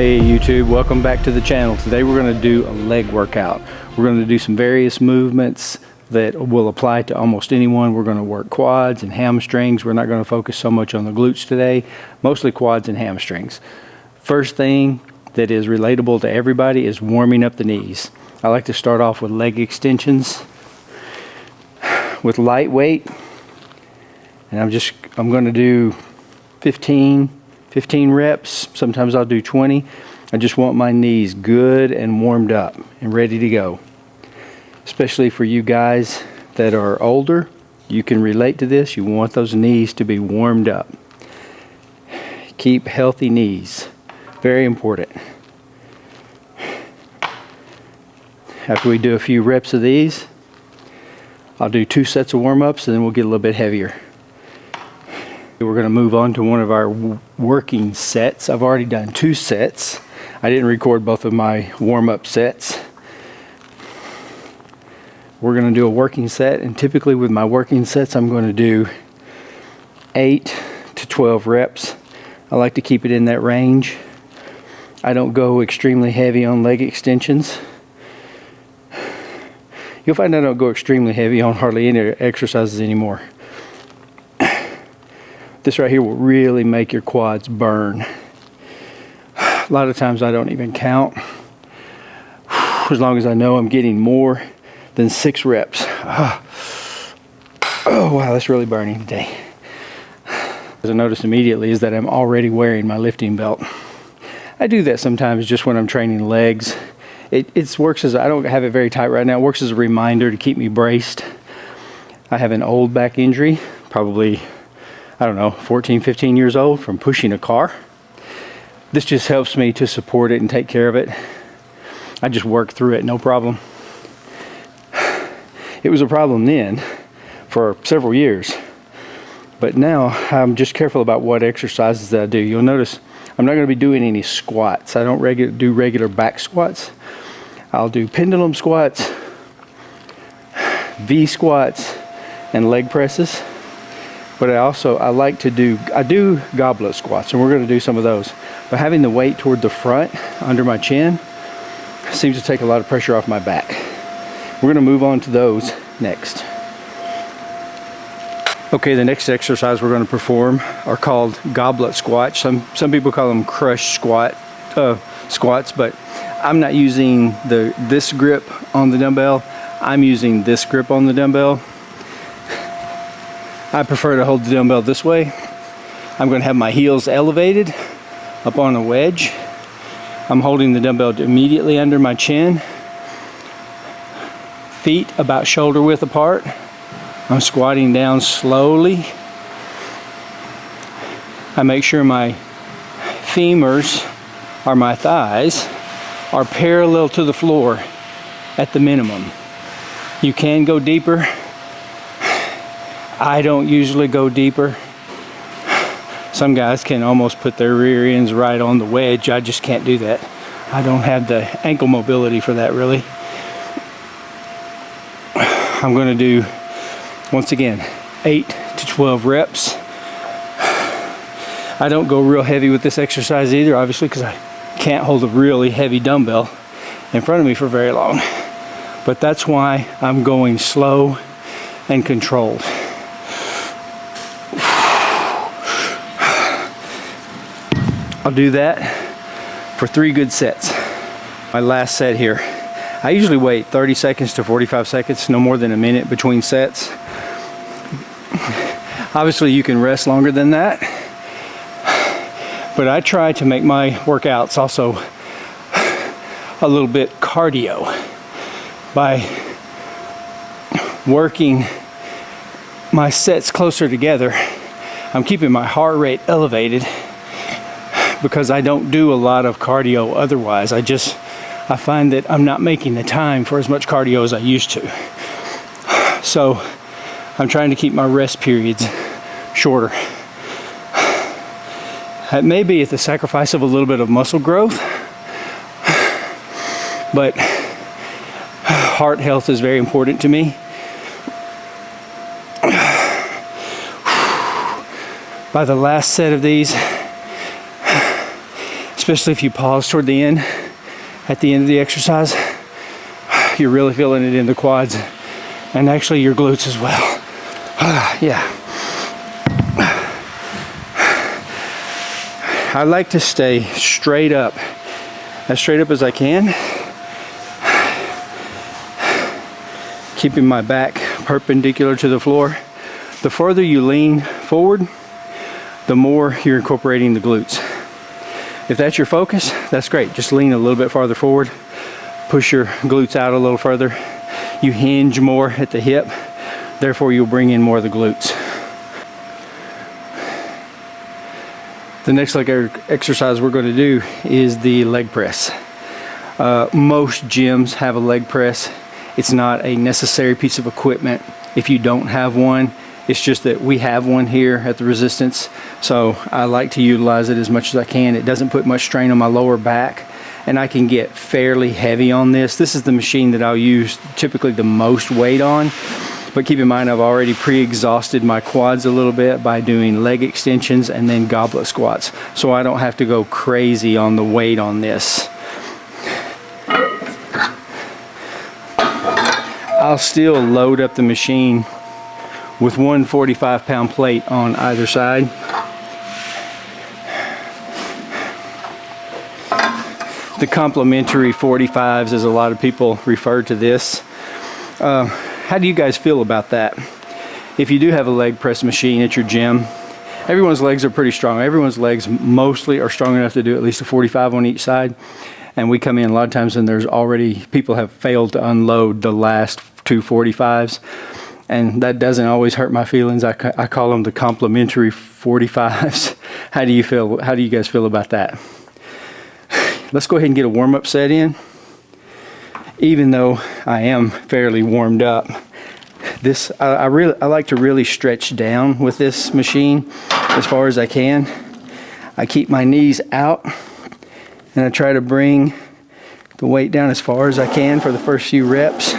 Hey YouTube, welcome back to the channel. Today we're going to do a leg workout. We're going to do some various movements that will apply to almost anyone. We're going to work quads and hamstrings. We're not going to focus so much on the glutes today, mostly quads and hamstrings. First thing that is relatable to everybody is warming up the knees. I like to start off with leg extensions with light weight, and I'm going to do 15 reps. Sometimes I'll do 20. I just want my knees good and warmed up and ready to go. Especially for you guys that are older, you can relate to this. You want those knees to be warmed up. Keep healthy knees. Very important. After we do a few reps of these, I'll do 2 sets of warm-ups and then we'll get a little bit heavier. We're going to move on to one of our working sets. I've already done 2 sets. I didn't record both of my warm-up sets. We're going to do a working set, and typically with my working sets I'm going to do 8 to 12 reps. I like to keep it in that range. I don't go extremely heavy on leg extensions. You'll find I don't go extremely heavy on hardly any exercises anymore. This right here will really make your quads burn. A lot of times I don't even count, as long as I know I'm getting more than 6 reps. Oh wow, that's really burning today. As I noticed immediately is that I'm already wearing my lifting belt. I do that sometimes just when I'm training legs. It works as, I don't have it very tight right now, it works as a reminder to keep me braced. I have an old back injury, probably, I don't know, 14, 15 years old from pushing a car. This just helps me to support it and take care of it. I just work through it, no problem. It was a problem then for several years, but now I'm just careful about what exercises that I do. You'll notice I'm not going to be doing any squats. I don't do regular back squats. I'll do pendulum squats, V squats, and leg presses. But I like to do goblet squats, and we're going to do some of those. But having the weight toward the front, under my chin, seems to take a lot of pressure off my back. We're going to move on to those next. Okay, the next exercise we're going to perform are called goblet squats. Some people call them crush squats, but I'm not using this grip on the dumbbell. I'm using this grip on the dumbbell. I prefer to hold the dumbbell this way. I'm going to have my heels elevated up on a wedge. I'm holding the dumbbell immediately under my chin. Feet about shoulder width apart. I'm squatting down slowly. I make sure my femurs, or my thighs, are parallel to the floor at the minimum. You can go deeper. I don't usually go deeper. Some guys can almost put their rear ends right on the wedge. I just can't do that. I don't have the ankle mobility for that, really. I'm going to do, once again, 8 to 12 reps. I don't go real heavy with this exercise either, obviously, because I can't hold a really heavy dumbbell in front of me for very long. But that's why I'm going slow and controlled. I'll do that for 3 good sets. My last set here. I usually wait 30 seconds to 45 seconds, no more than a minute between sets. Obviously you can rest longer than that, but I try to make my workouts also a little bit cardio by working my sets closer together. I'm keeping my heart rate elevated because I don't do a lot of cardio otherwise. I find that I'm not making the time for as much cardio as I used to. So I'm trying to keep my rest periods shorter. It may be at the sacrifice of a little bit of muscle growth, but heart health is very important to me. By the last set of these, especially if you pause toward the end, at the end of the exercise, you're really feeling it in the quads and actually your glutes as well. Yeah. I like to stay straight up, as straight up as I can, keeping my back perpendicular to the floor. The further you lean forward, the more you're incorporating the glutes. If that's your focus, that's great. Just lean a little bit farther forward, push your glutes out a little further. You hinge more at the hip, therefore you'll bring in more of the glutes. The next leg exercise we're going to do is the leg press. Most gyms have a leg press. It's not a necessary piece of equipment if you don't have one. It's just that we have one here at the Resistance, so I like to utilize it as much as I can. It doesn't put much strain on my lower back, and I can get fairly heavy on this. This is the machine that I'll use typically the most weight on. But keep in mind, I've already pre-exhausted my quads a little bit by doing leg extensions and then goblet squats. So I don't have to go crazy on the weight on this. I'll still load up the machine with one 45-pound plate on either side. The complimentary 45s, as a lot of people refer to this. How do you guys feel about that? If you do have a leg press machine at your gym, everyone's legs are pretty strong. Everyone's legs mostly are strong enough to do at least a 45 on each side. And we come in a lot of times and there's already, people have failed to unload the last two 45s. And that doesn't always hurt my feelings. I call them the complimentary 45s. How do you feel? How do you guys feel about that? Let's go ahead and get a warm-up set in. Even though I am fairly warmed up, I like to really stretch down with this machine as far as I can. I keep my knees out and I try to bring the weight down as far as I can for the first few reps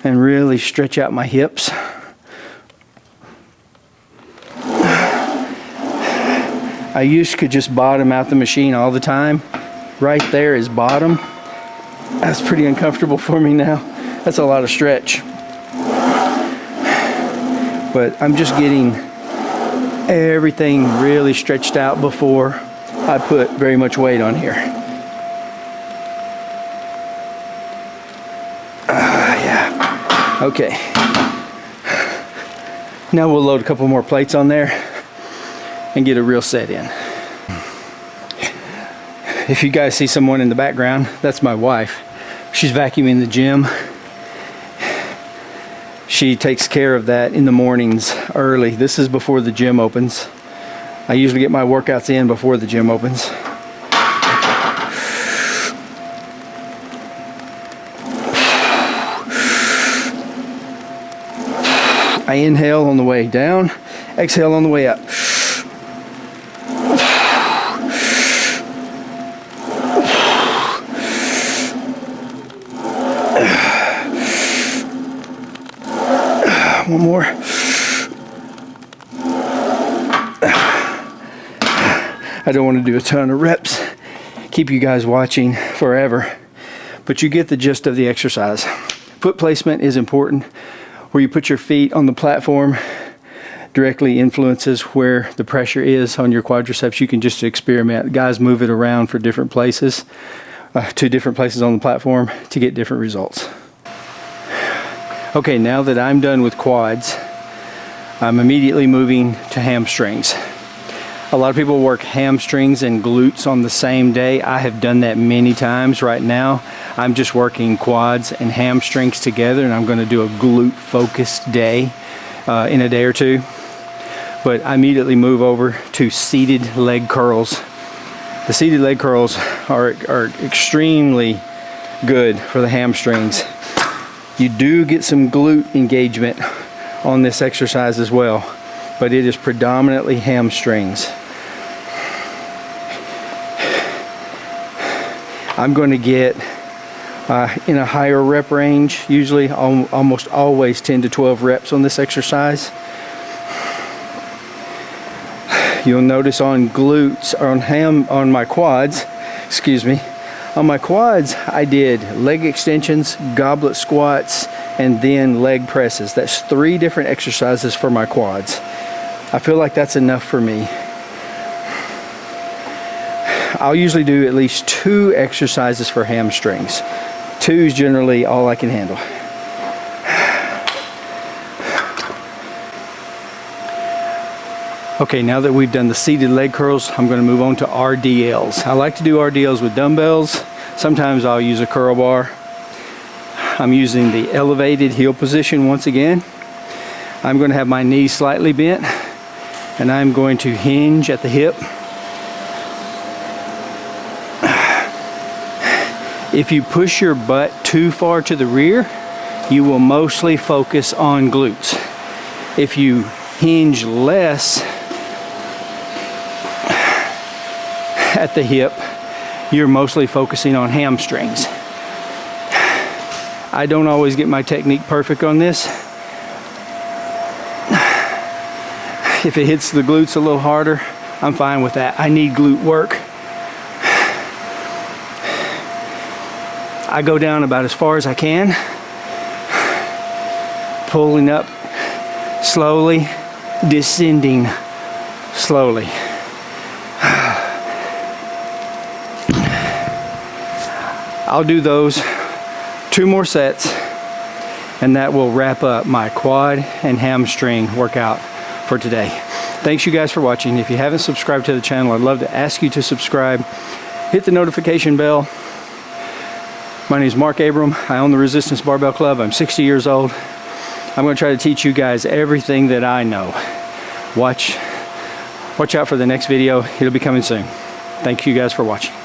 and really stretch out my hips. I used to just bottom out the machine all the time. Right there is bottom. That's pretty uncomfortable for me now. That's a lot of stretch. But I'm just getting everything really stretched out before I put very much weight on here. Yeah. Okay. Now we'll load a couple more plates on there and get a real set in. If you guys see someone in the background, that's my wife. She's vacuuming the gym. She takes care of that in the mornings early. This is before the gym opens. I usually get my workouts in before the gym opens. I inhale on the way down, exhale on the way up. One more. I don't want to do a ton of reps, keep you guys watching forever, but you get the gist of the exercise. Foot placement is important. Where you put your feet on the platform directly influences where the pressure is on your quadriceps. You can just experiment. Guys move it around for different places, to different places on the platform to get different results. Okay, now that I'm done with quads, I'm immediately moving to hamstrings. A lot of people work hamstrings and glutes on the same day. I have done that many times. Right now, I'm just working quads and hamstrings together, and I'm going to do a glute-focused day in a day or two. But I immediately move over to seated leg curls. The seated leg curls are extremely good for the hamstrings. You do get some glute engagement on this exercise as well, but it is predominantly hamstrings. I'm going to get in a higher rep range, usually almost always 10 to 12 reps on this exercise. You'll notice on glutes, or on my quads, Excuse me. On my quads, I did leg extensions, goblet squats, and then leg presses. That's 3 different exercises for my quads. I feel like that's enough for me. I'll usually do at least 2 exercises for hamstrings. 2 is generally all I can handle. Okay, now that we've done the seated leg curls, I'm going to move on to RDLs. I like to do RDLs with dumbbells. Sometimes I'll use a curl bar. I'm using the elevated heel position once again. I'm going to have my knees slightly bent, and I'm going to hinge at the hip. If you push your butt too far to the rear, you will mostly focus on glutes. If you hinge less at the hip, you're mostly focusing on hamstrings. I don't always get my technique perfect on this. If it hits the glutes a little harder, I'm fine with that. I need glute work. I go down about as far as I can, pulling up slowly, descending slowly. I'll do those 2 more sets, and that will wrap up my quad and hamstring workout for today. Thanks you guys for watching. If you haven't subscribed to the channel, I'd love to ask you to subscribe. Hit the notification bell. My name is Mark Abram. I own the Resistance Barbell Club. I'm 60 years old. I'm going to try to teach you guys everything that I know. Watch out for the next video. It'll be coming soon. Thank you guys for watching.